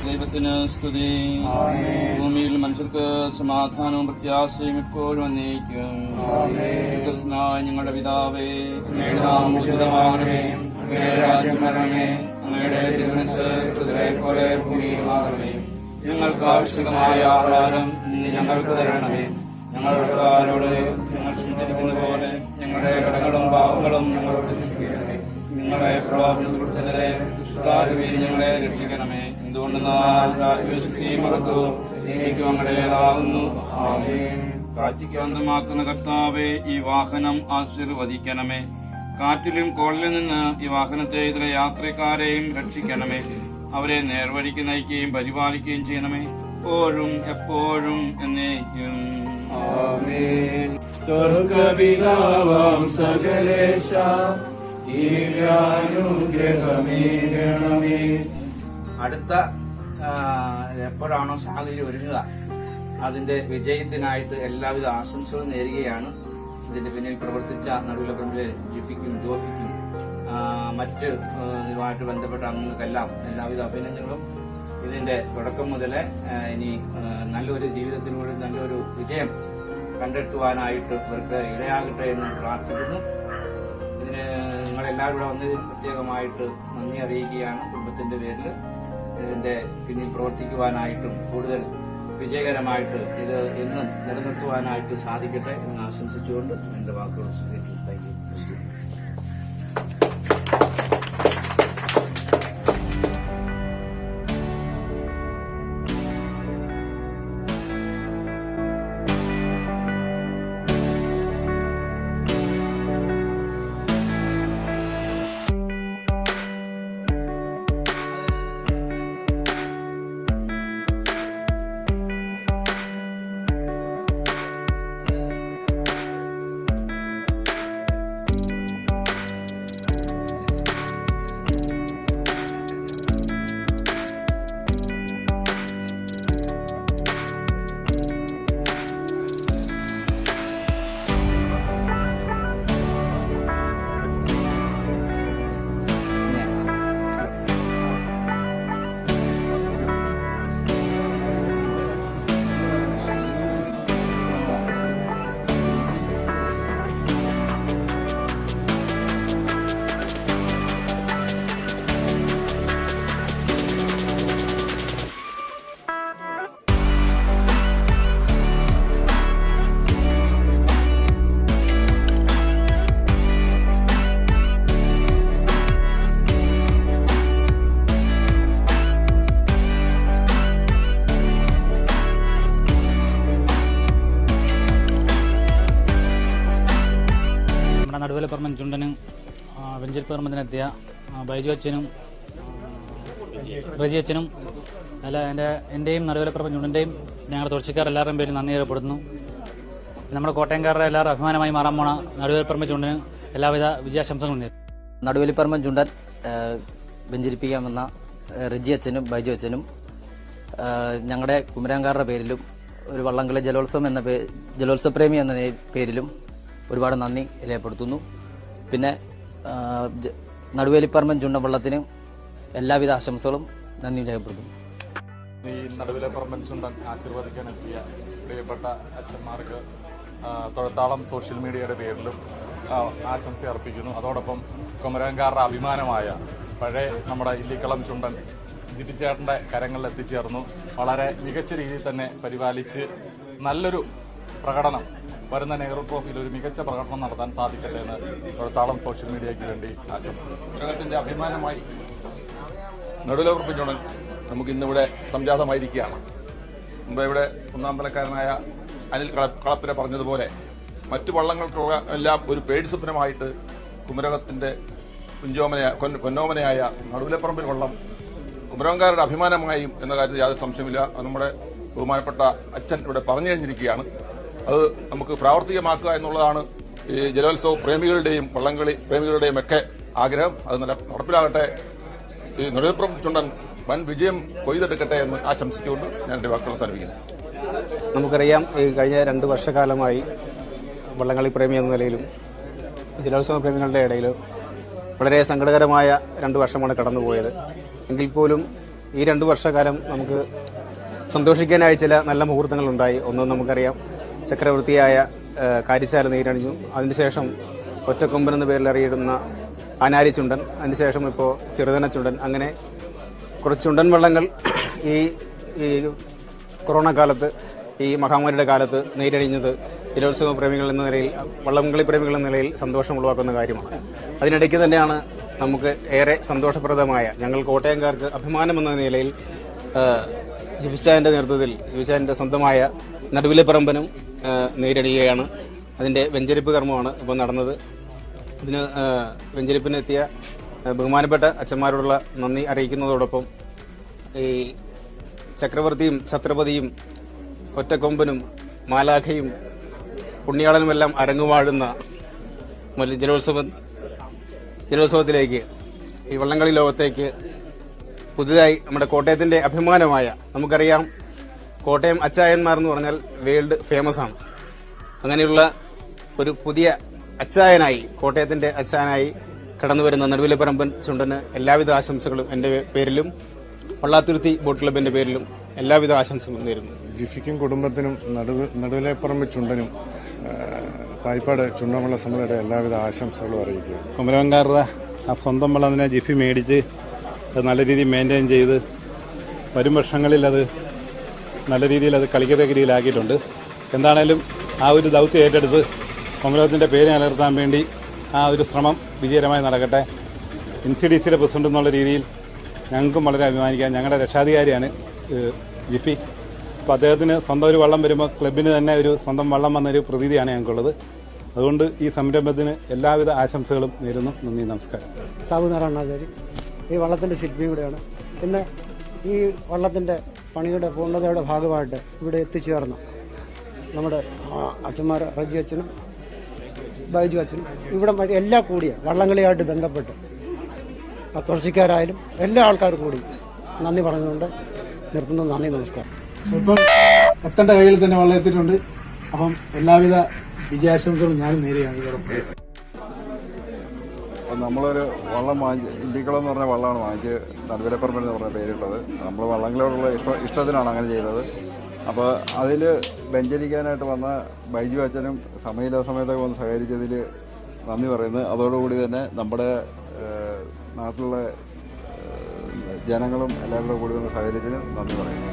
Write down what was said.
ദൈവത്തിന് സ്തുതി. ഭൂമിയിൽ മനുഷ്യർക്ക് സമാധാനവും പ്രത്യാശയും എപ്പോഴും അന്വേഷിക്കും. കൃഷ്ണനായ ഞങ്ങളുടെ പിതാവേ, അങ്ങയുടെ നാമം ഉചിതമാകണമേ, അങ്ങയുടെ രാജ്യം വരണമേ, അങ്ങയുടെ തിരുമനസ്സേ പോലെ ഭൂമിയിലുമാകണമേ. ഞങ്ങൾക്ക് ആവശ്യമായ ആഹാരം ഞങ്ങൾക്ക് തരണമേ. ഞങ്ങളുടെ ആരോട് ഞങ്ങൾ ക്ഷമിച്ചിരിക്കുന്ന പോലെ ഞങ്ങളുടെ കടങ്ങളും പാപങ്ങളും ഞങ്ങളോട് ക്ഷമിക്കണമേ. നിങ്ങളെ പ്രലോഭനപ്പെടുത്തരുതേ, ദുഷ്ടാരൂപിയിൽ ഞങ്ങളെ രക്ഷിക്കണമേ. എന്തുകൊണ്ടെന്നാൽ രാജ്യശക്തിയും മഹത്വവും നീക്കും അങ്ങടേതാകുന്നു. ആമേൻ. കാറ്റിക്കാന്തമാക്കുന്ന കർത്താവേ, ഈ വാഹനം ആശീർവദിക്കണമേ. കാറ്റിലും കോളിലും നിന്ന് ഈ വാഹനത്തെ ഇതിലെ യാത്രക്കാരെയും രക്ഷിക്കണമേ. അവരെ നേർവഴിക്ക് നയിക്കുകയും പരിപാലിക്കുകയും ചെയ്യണമേ, എപ്പോഴും എപ്പോഴും എന്നേക്കും. ആമേൻ. സ്വർഗ്ഗപിതാവാം സകലേശ ദിവ്യാനുഗ്രഹമേകണമേ. അടുത്ത എപ്പോഴാണോ സാഹചര്യം ഒരുങ്ങുക അതിന്റെ വിജയത്തിനായിട്ട് എല്ലാവിധ ആശംസകളും നേരുകയാണ്. ഇതിന്റെ പിന്നിൽ പ്രവർത്തിച്ച നടുവിലെ ജിഫിക്കും ജോഫിക്കും മറ്റ് ഇതുമായിട്ട് ബന്ധപ്പെട്ട അംഗങ്ങൾക്കെല്ലാം എല്ലാവിധ അഭിനന്ദനങ്ങളും. ഇതിന്റെ തുടക്കം മുതലേ ഇനി നല്ലൊരു ജീവിതത്തിലൂടെ നല്ലൊരു വിജയം കണ്ടെത്തുവാനായിട്ട് ഇവർക്ക് ഇടയാകട്ടെ എന്ന് പ്രാർത്ഥിക്കുന്നു. ഇതിന് നിങ്ങളെല്ലാവരും ഇവിടെ വന്നതിൽ പ്രത്യേകമായിട്ട് നന്ദി അറിയിക്കുകയാണ്. കുടുംബത്തിന്റെ പേരിൽ ഇതിന്റെ പിന്നിൽ പ്രവർത്തിക്കുവാനായിട്ടും കൂടുതൽ വിജയകരമായിട്ട് ഇത് എന്നും നിലനിർത്തുവാനായിട്ട് സാധിക്കട്ടെ എന്ന് ആശംസിച്ചുകൊണ്ട് എന്റെ വാക്കുകൾ സ്വീകരിച്ചു. Thank you. നടുവിലപ്പറമ്പൻ ചുണ്ടനും വെഞ്ചിൽ പറമ്പത്തിനെത്തിയ ബൈജു അച്ഛനും റജി അച്ഛനും അല്ല എൻ്റെയും നടുവിലപ്പറമ്പൻ ചുണ്ടൻ്റെയും ഞങ്ങളുടെ തുടർച്ചക്കാർ എല്ലാവരുടെയും പേരിൽ നന്ദി രേഖപ്പെടുന്നു. നമ്മുടെ കോട്ടയംകാരുടെ എല്ലാവരും അഭിമാനമായി മാറാൻ പോണ നടുവിലപ്പറമ്പൻ ചുണ്ടനും എല്ലാവിധ വിജയാശംസകളും നേരും. നടുവിലപ്പറമ്പൻ ചുണ്ടൻ വെഞ്ചരിപ്പിക്കാൻ വന്ന റജി അച്ഛനും ബൈജു അച്ഛനും ഞങ്ങളുടെ കുമരാങ്കാരുടെ പേരിലും ഒരു വള്ളംകളി ജലോത്സവപ്രേമി എന്ന പേരിലും ഒരുപാട് നന്ദി രേഖപ്പെടുത്തുന്നു. പിന്നെ നടുവേലിപ്പറമ്പൻ ചുണ്ടൻവള്ളത്തിന് എല്ലാവിധ ആശംസകളും നന്ദി രേഖപ്പെടുത്തുന്നു. ഈ നടുവിലപ്പറമ്പൻ ചുണ്ടൻ ആശീർവദിക്കാൻ എത്തിയ പ്രിയപ്പെട്ട അച്ഛന്മാർക്ക് തൊഴത്താളം സോഷ്യൽ മീഡിയയുടെ പേരിലും ആശംസ അർപ്പിക്കുന്നു. അതോടൊപ്പം കുമരകംകാരുടെ അഭിമാനമായ പഴയ നമ്മുടെ ഇല്ലിക്കളം ചുണ്ടൻ ജിപിച്ചേട്ടൻ്റെ കരങ്ങളിൽ എത്തിച്ചേർന്നു. വളരെ മികച്ച രീതിയിൽ തന്നെ പരിപാലിച്ച് നല്ലൊരു പ്രകടനം വരുന്ന നെഹ്റു ട്രോഫിയിൽ ഒരു മികച്ച പ്രകടനം നടത്താൻ സാധിക്കട്ടെ എന്ന് തൊഴത്താളം സോഷ്യൽ മീഡിയയ്ക്ക് വേണ്ടി ആശംസിക്കുന്നു. ഗ്രഹത്തിന്റെ അഭിമാനമായി നടുവിലപ്പറമ്പൻ ചുണ്ടൻ നമുക്ക് ഇന്നിവിടെ സംജാതമായിരിക്കുകയാണ്. മുമ്പ് ഇവിടെ ഒന്നാം തലക്കാരനായ അനിൽ കളപ്പില പറഞ്ഞതുപോലെ മറ്റു വള്ളങ്ങൾക്കെല്ലാം ഒരു പേടി സ്വപ്നമായിട്ട് കുമരകത്തിന്റെ പൊന്നോമനയായ നടുവിലപ്പറമ്പിൽ വള്ളം കുമരകംകാരുടെ അഭിമാനമായും എന്ന കാര്യത്തിൽ യാതൊരു സംശയമില്ല. അത് നമ്മുടെ ബഹുമാനപ്പെട്ട അച്ഛൻ ഇവിടെ പറഞ്ഞു കഴിഞ്ഞിരിക്കുകയാണ്. അത് നമുക്ക് പ്രാവർത്തികമാക്കുക എന്നുള്ളതാണ് ഈ ജലോത്സവ പ്രേമികളുടെയും വള്ളംകളി പ്രേമികളുടെയും ഒക്കെ ആഗ്രഹം. അത് നല്ല നടപ്പിലാകട്ടെ. ഈ നടുവിലപ്പുറം ചുണ്ടൻ വൻ വിജയം കൊയ്തെടുക്കട്ടെ എന്ന് ആശംസിച്ചുകൊണ്ട് ഞാൻ എന്റെ വാക്കുകൾ അവസാനിപ്പിക്കുന്നു. നമുക്കറിയാം, ഈ കഴിഞ്ഞ 2 വർഷക്കാലമായി വള്ളംകളി പ്രേമി എന്ന നിലയിലും ജലോത്സവ പ്രേമികളുടെ ഇടയിൽ വളരെ സങ്കടകരമായ 2 വർഷമാണ് കടന്നുപോയത്. എങ്കിൽ പോലും ഈ 2 വർഷക്കാലം നമുക്ക് സന്തോഷിക്കാനായി ചില നല്ല മുഹൂർത്തങ്ങളുണ്ടായി. ഒന്ന് നമുക്കറിയാം, ചക്രവർത്തിയായ കാരിച്ചാല നീരണിഞ്ഞു. അതിനുശേഷം ഒറ്റക്കൊമ്പൻ എന്ന പേരിൽ അറിയിടുന്ന ആനാരി ചുണ്ടൻ, അതിനുശേഷം ഇപ്പോൾ ചെറുതന ചുണ്ടൻ, അങ്ങനെ കുറച്ച് ചുണ്ടൻ വള്ളങ്ങൾ ഈ കൊറോണ കാലത്ത്, ഈ മഹാമാരിയുടെ കാലത്ത് നീരണിഞ്ഞത് ജലോത്സവ പ്രേമികൾ എന്ന നിലയിൽ, വള്ളംകളി പ്രേമികൾ എന്ന നിലയിൽ സന്തോഷം ഉളവാക്കുന്ന കാര്യമാണ്. അതിനിടയ്ക്ക് തന്നെയാണ് നമുക്ക് ഏറെ സന്തോഷപ്രദമായ, ഞങ്ങൾ കോട്ടയംകാർക്ക് അഭിമാനമെന്ന നിലയിൽ ജിഫിച്ചാൻ്റെ നേതൃത്വത്തിൽ ജിഫിച്ചാൻ്റെ സ്വന്തമായ നടുവിലപ്പറമ്പനും നീരണിയുകയാണ്. അതിൻ്റെ വെഞ്ചരിപ്പ് കർമ്മമാണ് ഇപ്പോൾ നടന്നത്. ഇതിന് വെഞ്ചരിപ്പിനെത്തിയ ബഹുമാനപ്പെട്ട അച്ഛന്മാരോടുള്ള നന്ദി അറിയിക്കുന്നതോടൊപ്പം ഈ ചക്രവർത്തിയും ഛത്രപതിയും ഒറ്റക്കൊമ്പനും മാലാഖയും പുണ്യാളനുമെല്ലാം അരങ്ങുവാഴുന്ന ജലോത്സവത്തിലേക്ക്, ഈ വള്ളംകളി ലോകത്തേക്ക് പുതുതായി നമ്മുടെ കോട്ടയത്തിൻ്റെ അഭിമാനമായ, നമുക്കറിയാം കോട്ടയം അച്ചായന്മാർ എന്ന് പറഞ്ഞാൽ വേൾഡ് ഫേമസ് ആണ്. അങ്ങനെയുള്ള ഒരു പുതിയ അച്ചായനായി, കോട്ടയത്തിൻ്റെ അച്ചായനായി കടന്നു വരുന്ന നടുവിലപ്പറമ്പൻ ചുണ്ടന് എല്ലാവിധ ആശംസകളും എൻ്റെ പേരിലും വള്ളാത്തുരുത്തി ബോട്ട് ക്ലബിൻ്റെ പേരിലും എല്ലാവിധ ആശംസകളും നേരുന്നു. ജിഫിക്കും കുടുംബത്തിനും നടുവിലപ്പറമ്പ് ചുണ്ടനും പായിപ്പാട് ചുണ്ടൻവള്ള സമിതിയുടെ എല്ലാവിധ ആശംസകളും അറിയിക്കുക. കുമരകംകാരുടെ ആ സ്വന്തം വള്ളത്തിനെ ജിഫി മേടിച്ച് അത് നല്ല രീതിയിൽ മെയിൻറ്റെയിൻ ചെയ്ത് വരും വർഷങ്ങളിൽ അത് നല്ല രീതിയിൽ അത് കളിക്കത്തക്ക രീതിയിലാക്കിയിട്ടുണ്ട്. എന്താണേലും ആ ഒരു ദൗത്യം ഏറ്റെടുത്ത് കുമരകത്തിൻ്റെ പേര് നിലനിർത്താൻ വേണ്ടി ആ ഒരു ശ്രമം വിജയകരമായി നടക്കട്ടെ. NCDCയുടെ പ്രസിഡന്റ് എന്നുള്ള രീതിയിൽ ഞങ്ങൾക്കും വളരെ അഭിമാനിക്കാം. ഞങ്ങളുടെ രക്ഷാധികാരിയാണ് ജിഫി. അപ്പോൾ അദ്ദേഹത്തിന് സ്വന്തം ഒരു വള്ളം വരുമ്പോൾ ക്ലബിന് തന്നെ ഒരു സ്വന്തം വള്ളം വന്നൊരു പ്രതീതിയാണ് ഞങ്ങൾക്കുള്ളത്. അതുകൊണ്ട് ഈ സംരംഭത്തിന് എല്ലാവിധ ആശംസകളും നേരുന്നു. നന്ദി, നമസ്കാരം. സാബു നാരായണാചാരി ഈ വള്ളത്തിൻ്റെ ശില്പിയും കൂടെയാണ്. ഇന്ന് ഈ വള്ളത്തിൻ്റെ പണിയുടെ പൂർണ്ണതയുടെ ഭാഗമായിട്ട് ഇവിടെ എത്തിച്ചേർന്നു നമ്മുടെ അച്ഛന്മാർ റജി അച്ഛനും ബൈജു അച്ഛനും ഇവിടെ എല്ലാം കൂടിയ വള്ളംകളിയായിട്ട് ബന്ധപ്പെട്ട് തുളസിക്കാരായാലും എല്ലാ ആൾക്കാരും കൂടി നന്ദി പറഞ്ഞുകൊണ്ട് നിർത്തുന്നു. നന്ദി, നമസ്കാരം. ഇപ്പം എത്തേണ്ട കയ്യിൽ തന്നെ വള്ളം എത്തിയിട്ടുണ്ട്. അപ്പം എല്ലാവിധ വിജയാശംസകളും ഞാനും നേരെയാണ് ഇതോടൊപ്പം. അപ്പം നമ്മളൊരു വള്ളം ഇല്ലിക്കുളം എന്ന് പറഞ്ഞ വള്ളമാണ് വാങ്ങിച്ച് നടുവിലപ്പറമ്പൻ എന്ന് പറഞ്ഞ പേരുള്ളത്. നമ്മൾ വള്ളങ്ങളോടുള്ള ഇഷ്ടത്തിനാണ് അങ്ങനെ ചെയ്തത്. അപ്പോൾ അതിൽ വെഞ്ചരിക്കാനായിട്ട് വന്ന ബൈജു അച്ഛനും സമയത്തൊക്കെ വന്ന് സഹകരിച്ചതിൽ നന്ദി പറയുന്നത്. അതോടുകൂടി തന്നെ നമ്മുടെ നാട്ടിലുള്ള ജനങ്ങളും എല്ലാവരുടെ കൂടി വന്ന് സഹകരിച്ചതിന് നന്ദി പറയുന്നു.